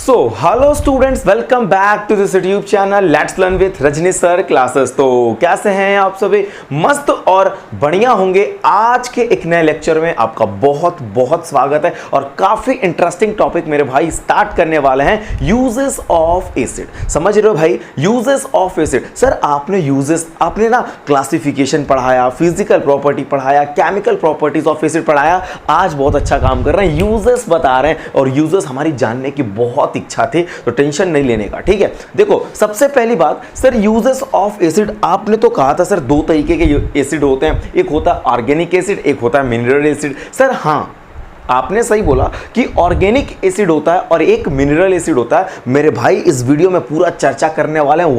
So hello students, welcome back to this YouTube channel let's learn with Rajni sir classes. तो कैसे हैं आप सभी? मस्त और बढ़िया होंगे। आज के एक नए लेक्चर में आपका बहुत बहुत स्वागत है और काफी इंटरेस्टिंग टॉपिक मेरे भाई स्टार्ट करने वाले हैं, यूजेस ऑफ एसिड। समझ रहे हो भाई, यूजेस ऑफ एसिड। सर आपने ना क्लासिफिकेशन पढ़ाया, फिजिकल प्रॉपर्टी पढ़ाया, केमिकल प्रॉपर्टीज ऑफ एसिड पढ़ाया। आज बहुत अच्छा काम कर रहे हैं, यूजेस बता रहे हैं और यूजेस हमारी जानने की बहुत इच्छा थी, तो टेंशन नहीं लेने का। ठीक है, देखो सबसे पहली बात, सर यूजेस ऑफ एसिड आपने तो कहा था सर दो तरीके के एसिड होते हैं, एक होता है ऑर्गेनिक एसिड, एक होता है मिनरल एसिड। सर हाँ, आपने सही बोला कि ऑर्गेनिक एसिड होता है और एक मिनरल एसिड होता है। मेरे भाई इस वीडियो में पूरा चर्चा करने वाले हैं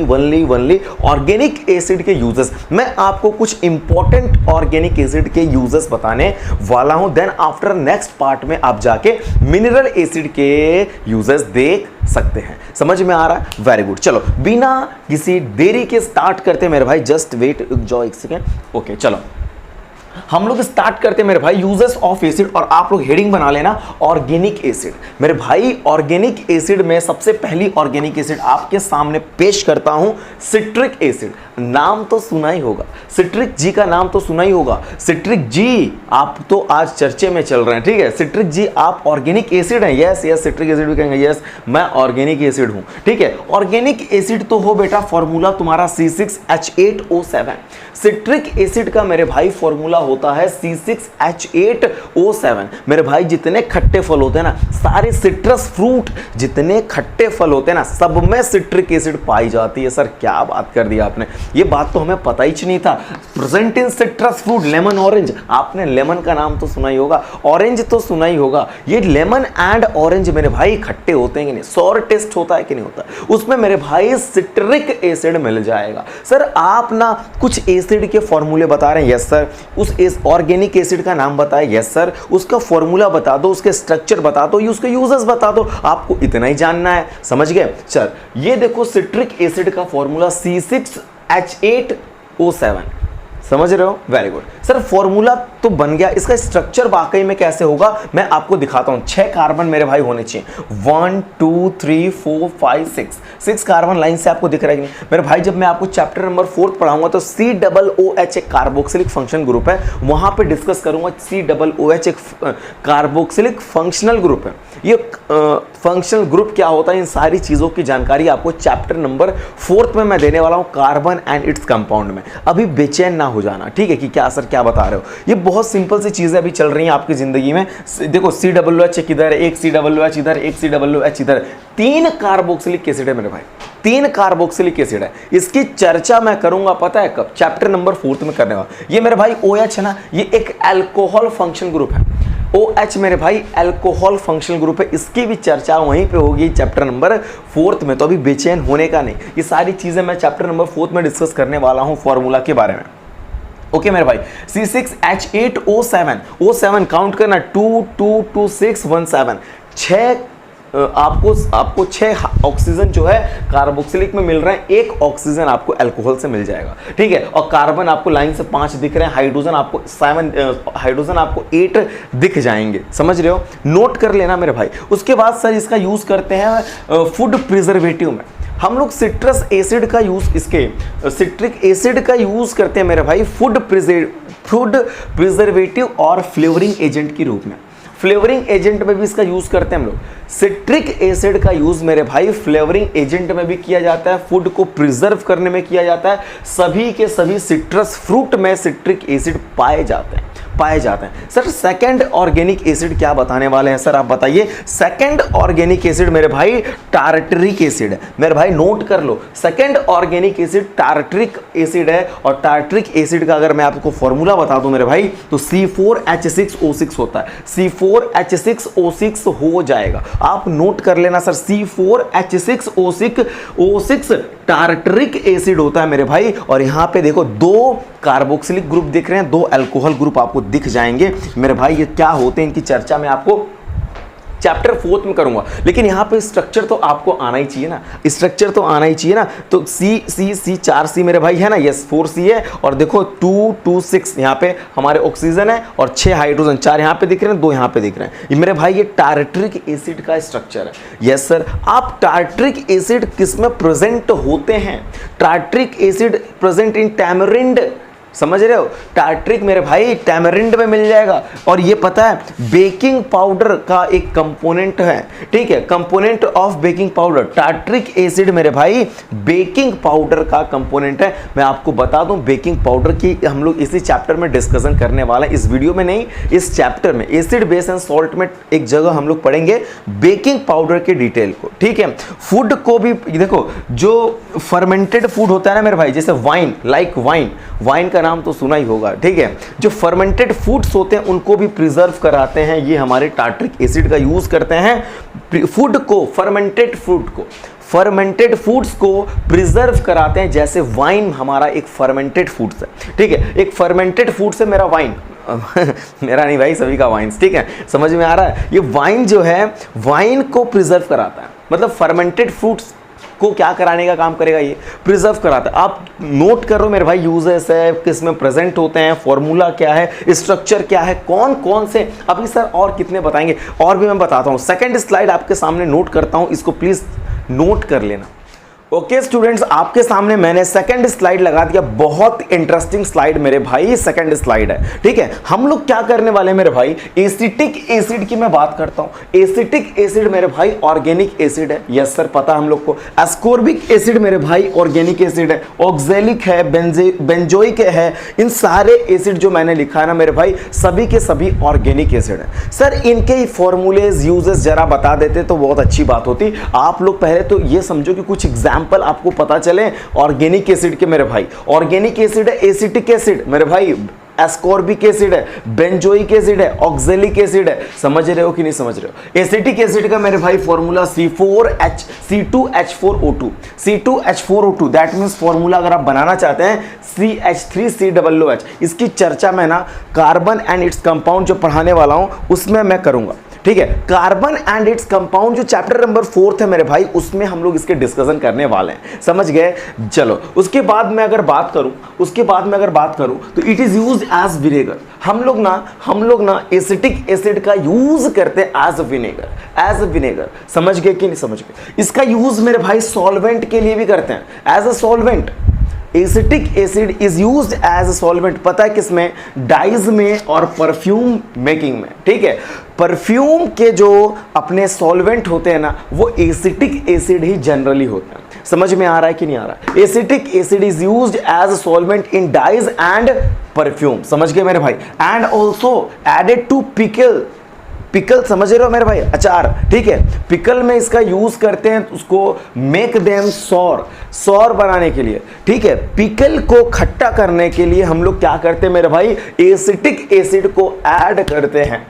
वनली ऑर्गेनिक एसिड के यूजेस। मैं आपको कुछ इंपॉर्टेंट ऑर्गेनिक एसिड के यूजेस बताने वाला हूं, देन आफ्टर नेक्स्ट पार्ट में आप जाके मिनरल एसिड के यूजेस देख सकते हैं। समझ में आ रहा है? Very good. चलो बिना किसी देरी के स्टार्ट करते मेरे भाई, जस्ट वेट जो एक सेकेंड। ओके चलो हम लोग स्टार्ट करते हैं मेरे भाई, यूजेस ऑफ एसिड। और आप लोग हेडिंग बना लेना ऑर्गेनिक एसिड। मेरे भाई ऑर्गेनिक एसिड में सबसे पहली ऑर्गेनिक एसिड आपके सामने पेश करता हूं, सिट्रिक एसिड। नाम तो सुना ही होगा, सिट्रिक जी का नाम तो सुना ही होगा। सिट्रिक जी आप तो आज चर्चे में चल रहे हैं। ठीक है, सिट्रिक जी आप ऑर्गेनिक एसिड हैं। यस यस, सिट्रिक एसिड भी कहेंगे, यस मैं ऑर्गेनिक एसिड हूं। ठीक है, ऑर्गेनिक एसिड तो हो बेटा, फॉर्मूला तुम्हारा C6H8O7। सिट्रिक एसिड का मेरे भाई फॉर्मूला होता है C6H8O7। मेरे भाई जितने खट्टे फल होते हैं ना, सारे सिट्रस फ्रूट जितने खट्टे फल होते हैं ना, सब में सिट्रिक एसिड पाई जाती है। सर क्या बात कर दी आपने, ये बात तो हमें पता ही नहीं था। Present in citrus fruit, lemon orange. आपने लेमन का नाम तो सुना ही होगा, ऑरेंज तो सुना ही होगा। ये लेमन एंड ऑरेंज मेरे भाई खट्टे होते हैं कि नहीं, सॉर टेस्ट होता है कि नहीं होता, उसमें मेरे भाई सिट्रिक एसिड मिल जाएगा। सर आप ना कुछ एसिड के फॉर्मूले बता रहे हैं, यस सर। उस ऑर्गेनिक एसिड का नाम बताए, यस सर। उसका फॉर्मूला बता दो, उसके स्ट्रक्चर बता दो, उसके यूजेस बता दो। आपको इतना ही जानना है, समझ गए? चल ये देखो, सिट्रिक एसिड का फॉर्मूला C6H8O7। समझ रहे हो? Very good. सर फॉर्मूला तो बन गया, इसका स्ट्रक्चर वाकई में कैसे होगा मैं आपको दिखाता हूं। 6 कार्बन मेरे भाई होने चाहिए, 1 2 3 4 5 6 कार्बन लाइन से आपको दिख रहा है कि नहीं मेरे भाई? जब मैं आपको चैप्टर नंबर 4 पढ़ाऊंगा तो COOH एक कार्बोक्सिलिक फंक्शन ग्रुप है, वहां पे डिस्कस करूंगा। COOH एक कार्बोक्सिलिक फंक्शनल ग्रुप है। ये फंक्शनल ग्रुप क्या होता है, इन सारी चीजों की जानकारी आपको चैप्टर नंबर 4 में मैं देने वाला हूं, कार्बन एंड इट्स कंपाउंड में। अभी बेचैन ना हो जाना, ठीक है, कि क्या सर क्या बता रहे हो। ये बहुत सिंपल सी चीजें अभी चल रही हैं आपकी जिंदगी में। देखो COOH किधर है, एक COOH इधर, एक COOH इधर, 3 कार्बोक्सिलिक एसिड है मेरे भाई, 3 कार्बोक्सिलिक एसिड है। इसकी चर्चा मैं करूंगा पता है कब? चैप्टर नंबर 4 में करने वाला। ये मेरे भाई OH है ना, ये एक अल्कोहल फंक्शन ग्रुप है। OH मेरे भाई अल्कोहल फंक्शनल ग्रुप है, इसकी भी चर्चा वहीं पे होगी चैप्टर नंबर 4 में। तो अभी बेचैन होने का नहीं, ये सारी चीजें मैं चैप्टर नंबर 4 में डिस्कस करने वाला हूं फॉर्मूला के बारे में। ओके मेरे भाई, C6H8O7, O7 काउंट करना, 2 2 2 6 1 7। 6 आपको 6 ऑक्सीजन जो है कार्बोक्सिलिक में मिल रहा है, एक ऑक्सीजन आपको अल्कोहल से मिल जाएगा। ठीक है, और कार्बन आपको लाइन से 5 दिख रहे हैं, हाइड्रोजन आपको 8 दिख जाएंगे। समझ रहे हो? नोट कर लेना मेरे भाई। उसके बाद सर इसका यूज करते हैं फूड प्रिजर्वेटिव में। हम लोग सिट्रस एसिड का यूज, इसके सिट्रिक एसिड का यूज करते हैं मेरे भाई फूड प्रिजर्वेटिव और फ्लेवरिंग एजेंट के रूप में। फ्लेवरिंग एजेंट में भी इसका यूज करते हैं हम लोग। सिट्रिक एसिड का यूज मेरे भाई फ्लेवरिंग एजेंट में भी किया जाता है, फूड को प्रिजर्व करने में किया जाता है। सभी के सभी सिट्रस फ्रूट में सिट्रिक एसिड पाए जाते हैं। सर सेकंड ऑर्गेनिक एसिड क्या बताने वाले हैं सर, आप बताइए। सेकंड ऑर्गेनिक एसिड मेरे भाई टार्टरिक एसिड है। मेरे भाई नोट कर लो, second organic acid tartaric acid है। और टार्टरिक एसिड का अगर मैं आपको फॉर्मूला बता दूं मेरे भाई, तो C4H6O6 होता है। C4H6O6 हो जाएगा, आप नोट कर लेना सर। C4H6O6 टार्टरिक एसिड होता है मेरे भाई। और यहां पे देखो 2 कार्बोक्सिलिक ग्रुप दिख रहे हैं, 2 अल्कोहल ग्रुप आपको दिख जाएंगे मेरे भाई। ये क्या होते हैं, इनकी चर्चा में आपको चैप्टर 4 में करूंगा, लेकिन यहाँ पे स्ट्रक्चर तो आपको आना ही चाहिए ना, स्ट्रक्चर तो आना ही चाहिए ना। तो सी 4C मेरे भाई है ना, यस 4C है, और देखो 2 2 6 यहाँ पे हमारे ऑक्सीजन है, और 6 हाइड्रोजन, 4 यहाँ पे दिख रहे हैं, 2 यहाँ पे दिख रहे हैं। ये मेरे भाई ये टार्टरिक एसिड का स्ट्रक्चर है। यस सर, आप टार्टरिक एसिड किस में प्रेजेंट होते हैं? Tartaric acid present in tamarind, समझ रहे हो? टार्टरिक मेरे भाई टैमरिंड में मिल जाएगा। और ये पता है बेकिंग पाउडर का एक कंपोनेंट है, ठीक है, component of baking powder. Tartaric acid मेरे भाई बेकिंग पाउडर का कंपोनेंट है। मैं आपको बता दूं बेकिंग पाउडर की हम लोग इसी चैप्टर में डिस्कशन करने वाला है, इस वीडियो में नहीं, इस चैप्टर में एसिड बेस एंड सॉल्ट में एक जगह हम लोग पढ़ेंगे बेकिंग पाउडर के डिटेल को, ठीक है। फूड को भी देखो, जो फर्मेंटेड फूड होता है ना मेरे भाई, जैसे वाइन, लाइक वाइन का नाम तो सुना ही होगा, ठीक है। जो फर्मेंटेड फूड्स होते हैं उनको भी प्रिजर्व कराते हैं, ये हमारे टार्टरिक एसिड का यूज करते हैं। फूड को, फर्मेंटेड फूड्स को प्रिजर्व कराते हैं, जैसे वाइन हमारा एक फर्मेंटेड फूड्स है, ठीक है। एक फर्मेंटेड फूड्स है मेरा वाइन मेरा नहीं भाई, सभी का वाइन्स, ठीक है, समझ में आ रहा है? ये वाइन जो है वाइन को प्रिजर्व कराता है, मतलब फर्मेंटेड फ्रूट्स को क्या कराने का काम करेगा, ये प्रिजर्व कराता है। आप नोट करो मेरे भाई, यूजेस है, किस में प्रेजेंट होते हैं, फॉर्मूला क्या है, स्ट्रक्चर क्या है, कौन कौन से, अभी सर और कितने बताएंगे, और भी मैं बताता हूं। सेकंड स्लाइड आपके सामने नोट करता हूं, इसको प्लीज नोट कर लेना। ओके स्टूडेंट्स, आपके सामने मैंने सेकंड स्लाइड लगा दिया, बहुत इंटरेस्टिंग स्लाइड मेरे भाई, सेकंड स्लाइड है, ठीक है। हम लोग क्या करने वाले हैं मेरे भाई, एसिटिक एसिड की मैं बात करता हूं। एसिटिक एसिड मेरे भाई ऑर्गेनिक एसिड है, यस सर पता हम लोग को। एस्कोर्बिक एसिड मेरे भाई ऑर्गेनिक एसिड है, ऑक्जेलिक है, बेंजोइक है, इन सारे एसिड जो मैंने लिखा है ना मेरे भाई, सभी के सभी ऑर्गेनिक एसिड है। सर इनके फॉर्मूलेज यूजेस जरा बता देते तो बहुत अच्छी बात होती। आप लोग पहले तो ये समझो कि कुछ एग्जाम्पल आपको पता चले ऑर्गेनिक एसिड के मेरे भाई। ऑर्गेनिक एसिड है एसिटिक एसिड मेरे भाई, एस्कॉर्बिक एसिड है, बेंजोइक एसिड है, ऑक्जेलिक एसिड है, समझ रहे हो कि नहीं समझ रहे हो? एसिटिक एसिड का मेरे भाई formula C2H4O2, C2H4O2, that means formula अगर आप बनाना चाहते हैं CH3COOH। इसकी चर्चा मैं ना कार्बन एंड इट्स कंपाउंड जो पढ़ाने वाला हूं उसमें मैं करूंगा, ठीक है। कार्बन एंड इट्स कंपाउंड जो चैप्टर नंबर 4 है मेरे भाई, उसमें हम लोग इसके डिस्कशन करने वाले हैं, समझ गए? चलो उसके बाद मैं अगर बात करूं तो it is used as vinegar. हम लोग ना एसिटिक एसिड का यूज करते हैं एज विनेगर, समझ गए कि नहीं समझ गए? इसका यूज मेरे भाई सॉल्वेंट के लिए भी करते हैं, as a solvent. Acetic acid is used as solvent, पता है किसमें? डाइज में और परफ्यूम मेकिंग में, ठीक है। परफ्यूम के जो अपने सॉल्वेंट होते हैं ना, वो एसिटिक एसिड ही जनरली होते हैं। समझ में आ रहा है कि नहीं आ रहा है? Acetic acid is used as solvent in dyes and perfume, समझ गए मेरे भाई? And also added to pickle, समझ रहे हो मेरे भाई? अचार, ठीक है। पिकल में इसका यूज करते हैं, उसको मेक देम सॉर बनाने के लिए, ठीक है। पिकल को खट्टा करने के लिए हम लोग क्या करते हैं मेरे भाई, एसिटिक एसिड को ऐड करते हैं,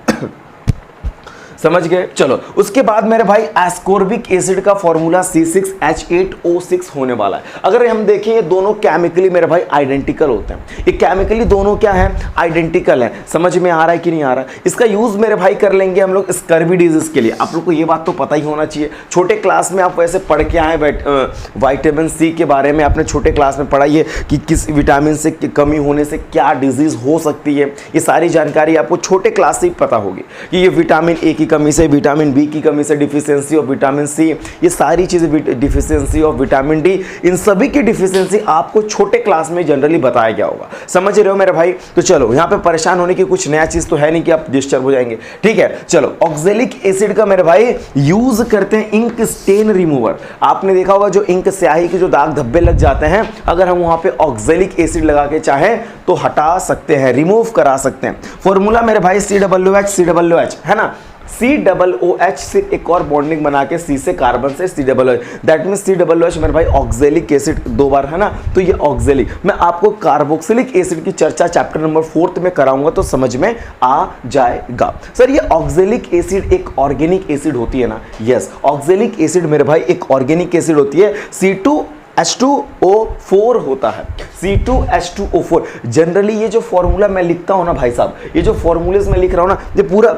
समझ गए? चलो उसके बाद मेरे भाई एस्कोर्बिक एसिड का फॉर्मूला C6H8O6 होने वाला है। अगर हम देखें ये दोनों केमिकली मेरे भाई आइडेंटिकल होते हैं, ये केमिकली दोनों क्या है, आइडेंटिकल है। समझ में आ रहा है कि नहीं आ रहा है? इसका यूज मेरे भाई कर लेंगे हम लोग स्कर्वी डिजीज के लिए। आप लोग को ये बात तो पता ही होना चाहिए, छोटे क्लास में आप वैसे पढ़ के आए, विटामिन सी के बारे में आपने छोटे क्लास में पढ़ा, ये कि किस विटामिन से कमी होने से क्या डिजीज हो सकती है, ये सारी जानकारी आपको छोटे क्लास से ही पता होगी कि ये विटामिन ए की कमी से, विटामिन बी की कमी से, डिफिशियंसी ऑफ विटामिन सी, ये सारी चीजें, डिफिशियंसी ऑफ विटामिन डी, इन सभी की डिफिशियंसी आपको छोटे क्लास में जनरली बताया गया होगा, समझ रहे हो मेरे भाई? तो चलो यहाँ पे परेशान होने की कुछ नया चीज तो है नहीं कि आप डिस्टर्ब हो जाएंगे, ठीक है। चलो ऑक्जेलिक एसिड का मेरे भाई यूज करते हैं इंक स्टेन रिमूवर। आपने देखा होगा जो इंक स्याही के जो दाग धब्बे लग जाते हैं, अगर हम वहां पे ऑक्जेलिक एसिड लगा के चाहें तो हटा सकते हैं, रिमूव करा सकते हैं। फॉर्मूला मेरे भाई COOH है ना, COOH से एक और बॉन्डिंग बना के C से कार्बन से COOH, दैट मीन COOH मेरे भाई ऑक्जेलिक एसिड 2 बार है ना, तो ये ऑक्जेलिक। मैं आपको कार्बोक्सिलिक एसिड की चर्चा चैप्टर नंबर 4 में कराऊंगा तो समझ में आ जाएगा। सर ये ऑक्जेलिक एसिड एक ऑर्गेनिक एसिड होती है ना? यस, ऑक्जेलिक एसिड मेरे भाई एक ऑर्गेनिक एसिड होती है, C2H2O4 होता है, C2H2O4। जनरली ये जो फॉर्मूला मैं लिखता हूं ना भाई साहब, ये जो फॉर्मूलेज मैं लिख रहा हूं ना, ये पूरा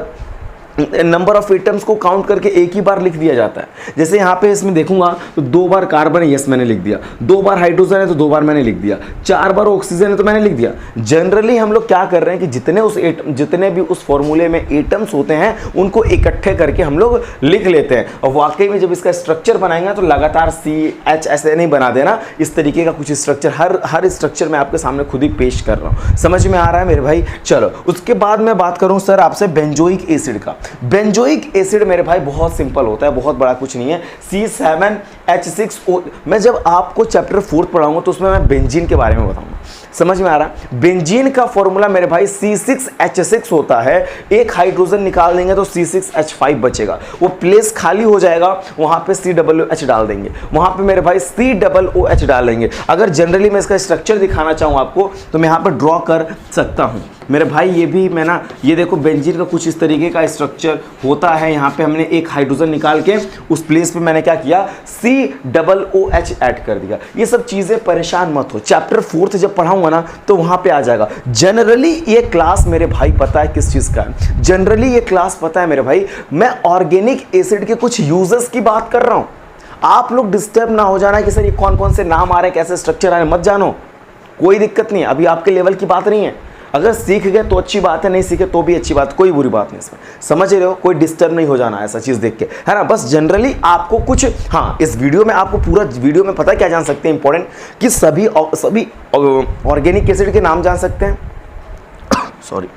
नंबर ऑफ एटम्स को काउंट करके एक ही बार लिख दिया जाता है। जैसे यहाँ पे इसमें देखूंगा तो 2 बार कार्बन है, यस मैंने लिख दिया, 2 बार हाइड्रोजन है तो 2 बार मैंने लिख दिया, 4 बार ऑक्सीजन है तो मैंने लिख दिया। जनरली हम लोग क्या कर रहे हैं कि जितने भी उस फॉर्मूले में एटम्स होते हैं उनको इकट्ठे करके हम लोग लिख लेते हैं, और वाकई में जब इसका स्ट्रक्चर बनाएंगे तो लगातार CH ऐसे नहीं बना देना, इस तरीके का कुछ स्ट्रक्चर, हर स्ट्रक्चर मैं आपके सामने खुद ही पेश कर रहा हूँ। समझ में आ रहा है मेरे भाई? चलो उसके बाद मैं बात करूँ सर आपसे बेंजोइक एसिड का। बेंजोइक एसिड मेरे भाई बहुत सिंपल होता है, बहुत बड़ा कुछ नहीं है, C7H6O। मैं जब आपको चैप्टर 4 पढ़ाऊंगा तो उसमें मैं बेंजीन के बारे में बताऊंगा। समझ में आ रहा है? बेंजीन का फॉर्मूला मेरे भाई C6H6 होता है, एक हाइड्रोजन निकाल देंगे तो C6H5 बचेगा, वो प्लेस खाली हो जाएगा, वहां पे COOH डाल देंगे, वहां पे मेरे भाई COOH डालेंगे। अगर जनरली मैं इसका स्ट्रक्चर दिखाना चाहूँ आपको तो मैं यहाँ पर ड्रॉ कर सकता हूँ मेरे भाई। ये भी मैं ना, ये देखो बेंजीन का कुछ इस तरीके का स्ट्रक्चर होता है। यहाँ पे हमने एक हाइड्रोजन निकाल के उस प्लेस पे मैंने क्या किया, COOH ऐड कर दिया। ये सब चीजें परेशान मत हो, चैप्टर 4 जब पढ़ाऊंगा ना तो वहां पे आ जाएगा। जनरली ये क्लास मेरे भाई पता है किस चीज का है, जनरली ये क्लास पता है मेरे भाई, मैं ऑर्गेनिक एसिड के कुछ यूजेस की बात कर रहा हूं। आप लोग डिस्टर्ब ना हो जाना कि सर ये कौन कौन से नाम आ रहे हैं, कैसे स्ट्रक्चर आ रहे हैं, मत जानो, कोई दिक्कत नहीं है, अभी आपके लेवल की बात नहीं है। अगर सीख गए तो अच्छी बात है, नहीं सीखे तो भी अच्छी बात, कोई बुरी बात नहीं इसमें। समझ रहे हो? कोई डिस्टर्ब नहीं हो जाना ऐसा चीज देख के, है ना। बस जनरली आपको कुछ, हाँ इस वीडियो में आपको पूरा वीडियो में पता है क्या जान सकते हैं इंपॉर्टेंट, कि सभी ऑर्गेनिक एसिड के नाम जान सकते हैं सॉरी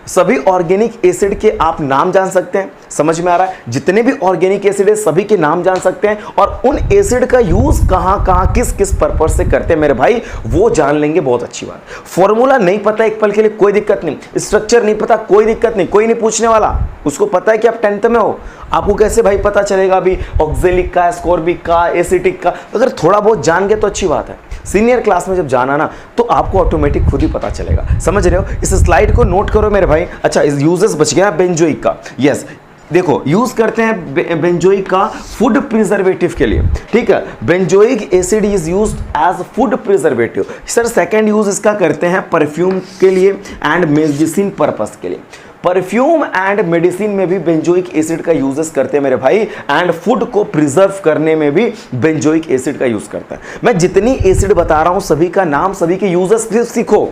सभी ऑर्गेनिक एसिड के आप नाम जान सकते हैं। समझ में आ रहा है? जितने भी ऑर्गेनिक एसिड है सभी के नाम जान सकते हैं, और उन एसिड का यूज कहां कहां किस किस पर्पस से करते हैं मेरे भाई वो जान लेंगे, बहुत अच्छी बात। फॉर्मूला नहीं पता एक पल के लिए कोई दिक्कत नहीं, स्ट्रक्चर नहीं पता कोई दिक्कत नहीं, कोई नहीं पूछने वाला, उसको पता है कि आप 10th में हो। आपको कैसे भाई पता चलेगा अभी ऑक्जेलिक का, एस्कॉर्बिक का, एसिटिक का? अगर थोड़ा बहुत जान गए तो अच्छी बात है। सीनियर क्लास में जब जाना ना तो आपको ऑटोमेटिक खुद ही पता चलेगा। समझ रहे हो? इस स्लाइड को नोट करो मेरे भाई। अच्छा, इस यूजेस बच गया बेंजोइक का। यस, देखो यूज करते हैं बेंजोइक का फूड प्रिजर्वेटिव के लिए, ठीक है। Benzoic acid is used as food preservative. Sir second use इसका करते हैं परफ्यूम के लिए एंड मेडिसिन पर्पस के लिए। परफ्यूम एंड मेडिसिन में भी बेंजोइक एसिड का यूजेस करते हैं मेरे भाई, एंड फूड को प्रिजर्व करने में भी बेंजोइक एसिड का यूज करता है। मैं जितनी एसिड बता रहा हूं सभी का नाम, सभी के यूजेस सीखो।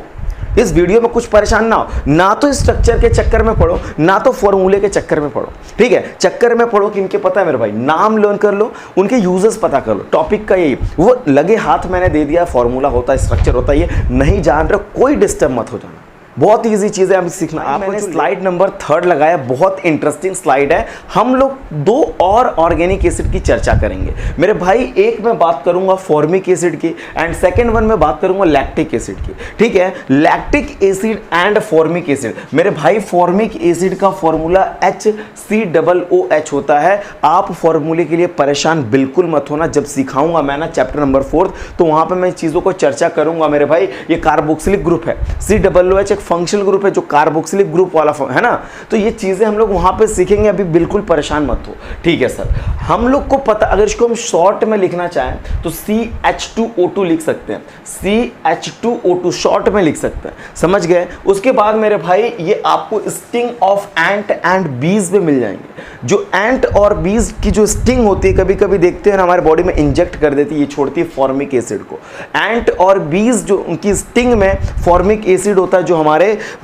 इस वीडियो में कुछ परेशान ना हो, ना तो स्ट्रक्चर के चक्कर में पढ़ो, ना तो फॉर्मूले के चक्कर में पढ़ो, ठीक है। चक्कर में पढ़ो कि इनके पता है मेरे भाई, नाम लर्न कर लो, उनके यूजेस पता कर लो। टॉपिक का यही, वो लगे हाथ मैंने दे दिया, फॉर्मूला होता है, स्ट्रक्चर होता है, ये नहीं जान रहे कोई डिस्टर्ब मत हो जाना, बहुत इजी चीज है, हम सीखना। मैंने स्लाइड नंबर 3 लगाया, बहुत इंटरेस्टिंग स्लाइड है। हम लोग 2 और ऑर्गेनिक एसिड की चर्चा करेंगे मेरे भाई। एक मैं बात करूंगा फॉर्मिक एसिड की, एंड सेकंड वन में बात करूंगा लैक्टिक एसिड की, ठीक है। Lactic acid and formic acid मेरे भाई, फॉर्मिक एसिड का फॉर्मूला HCOOH होता है। आप फॉर्मूले के लिए परेशान बिल्कुल मत होना, जब सिखाऊंगा मैं ना चैप्टर नंबर 4 तो वहां पर मैं चीजों को चर्चा करूंगा मेरे भाई। ये कार्बोक्सिलिक ग्रुप है, COOH एक फंक्शनल ग्रुप है जो कार्बोक्सिलिक ग्रुप वाला है ना, तो ये चीजें हम लोग वहां पे सीखेंगे, अभी बिल्कुल परेशान मत हो, ठीक है सर। हम लोग को पता, अगर इसको हम शॉर्ट में लिखना चाहें तो CH2O2 लिख सकते हैं, CH2O2 शॉर्ट में लिख सकते हैं, समझ गए। उसके बाद मेरे भाई ये आपको स्टिंग ऑफ एंट एंड बीज में मिल जाएंगे। जो एंट और बीज की जो स्टिंग होती है, कभी कभी देखते हैं हमारे बॉडी में इंजेक्ट कर देती है, ये छोड़ती है फॉर्मिक एसिड को। एंट और बीज जो उनकी स्टिंग में फॉर्मिक एसिड होता है जो हमारे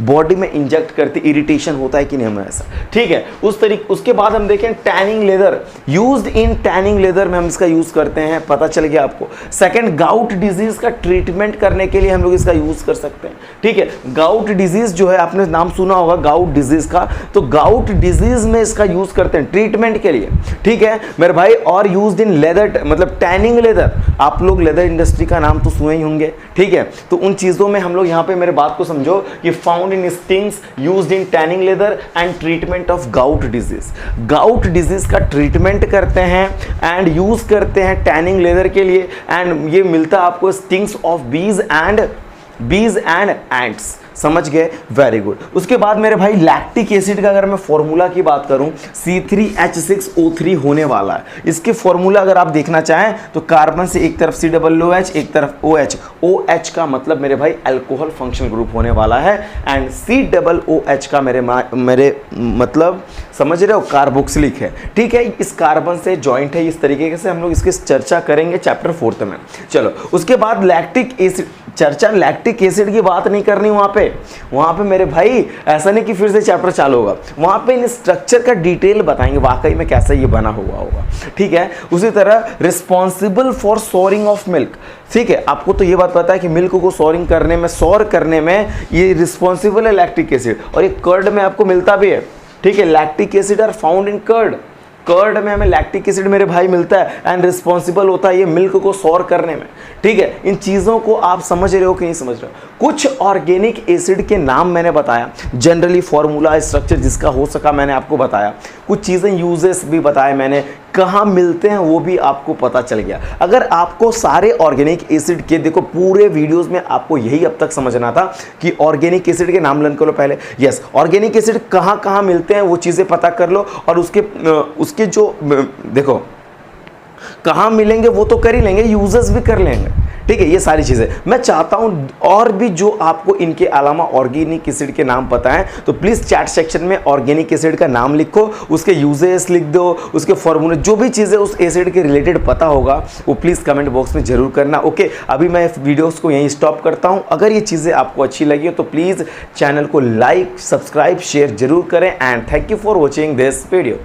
बॉडी में इंजेक्ट करती, इरिटेशन होता है कि नहीं हमें ऐसा, ठीक है। उस तरीके, उसके बाद हम देखें tanning leather, used in tanning leather में हम इसका यूज करते हैं, पता चल गया आपको। सेकंड, गाउट डिजीज का ट्रीटमेंट करने के लिए हम लोग इसका यूज कर सकते हैं, ठीक है। गाउट डिजीज जो है, आपने नाम सुना होगा गाउट डिजीज का, तो गाउट डिजीज में इसका यूज करते हैं ट्रीटमेंट के लिए, ठीक है मेरे भाई। और यूज्ड इन लेदर, मतलब टैनिंग लेदर, आप लोग लेदर इंडस्ट्री का नाम तो सुने ही होंगे, ठीक है। तो उन चीजों में हम लोग यहाँ पे मेरे बात को समझो कि found in stings used in tanning leather and treatment of gout disease. Gout disease का ट्रीटमेंट करते हैं एंड यूज करते हैं टैनिंग लेदर के लिए, एंड ये मिलता है आपको स्टिंग्स ऑफ बीज एंड एंट्स, समझ गए, वेरी गुड। उसके बाद मेरे भाई लैक्टिक एसिड का अगर मैं फॉर्मूला की बात करूं, C3H6O3 होने वाला है। इसके फॉर्मूला अगर आप देखना चाहें तो कार्बन से एक तरफ COOH एक तरफ OH, OH का मतलब मेरे भाई अल्कोहल फंक्शनल ग्रुप होने वाला है, एंड COOH का मेरे मतलब समझ रहे हो कार्बोक्सिलिक है, ठीक है। इस कार्बन से जॉइंट है, इस तरीके से हम लोग इसकी चर्चा करेंगे चैप्टर 4 में। चलो उसके बाद लैक्टिक एसिड, चर्चा लैक्टिक एसिड की बात नहीं करनी वहां पे मेरे भाई, ऐसा नहीं कि फिर से चैप्टर चालू होगा, वहां पे इन स्ट्रक्चर का डिटेल बताएंगे वाकई में कैसे ये बना हुआ होगा, ठीक है। उसी तरह responsible for souring of milk, ठीक है। आपको तो ये बात पता है कि मिल्क को सोरिंग करने में, सोर करने में ये रिस्पॉन्सिबल है लैक्टिक एसिड, और ये कर्ड में आपको मिलता भी है, ठीक है। Lactic acid are found in curd, curd में हमें लैक्टिक एसिड मेरे भाई मिलता है, एंड रिस्पॉन्सिबल होता है ये मिल्क को सोर करने में, ठीक है। इन चीज़ों को आप समझ रहे हो कि नहीं समझ रहे हो। कुछ ऑर्गेनिक एसिड के नाम मैंने बताया, जनरली फॉर्मूला स्ट्रक्चर जिसका हो सका मैंने आपको बताया, कुछ चीज़ें यूजेस भी बताए मैंने, कहाँ मिलते हैं वो भी आपको पता चल गया। अगर आपको सारे ऑर्गेनिक एसिड के, देखो पूरे वीडियोस में आपको यही अब तक समझना था कि ऑर्गेनिक एसिड के नाम लर्न कर लो पहले, यस ऑर्गेनिक एसिड कहाँ कहाँ मिलते हैं वो चीज़ें पता कर लो, और उसके जो देखो कहाँ मिलेंगे वो तो कर ही लेंगे, यूजेस भी कर लेंगे, ठीक है। ये सारी चीज़ें मैं चाहता हूँ, और भी जो आपको इनके अलावा ऑर्गेनिक एसिड के नाम पता है तो प्लीज़ चैट सेक्शन में ऑर्गेनिक एसिड का नाम लिखो, उसके यूजेस लिख दो, उसके फॉर्मूले, जो भी चीज़ें उस एसिड के रिलेटेड पता होगा वो प्लीज़ कमेंट बॉक्स में जरूर करना, ओके। अभी मैं वीडियोस को यहीं स्टॉप करता हूँ। अगर ये चीज़ें आपको अच्छी लगी हो तो प्लीज़ चैनल को लाइक, सब्सक्राइब, शेयर जरूर करें, and thank you for watching this video.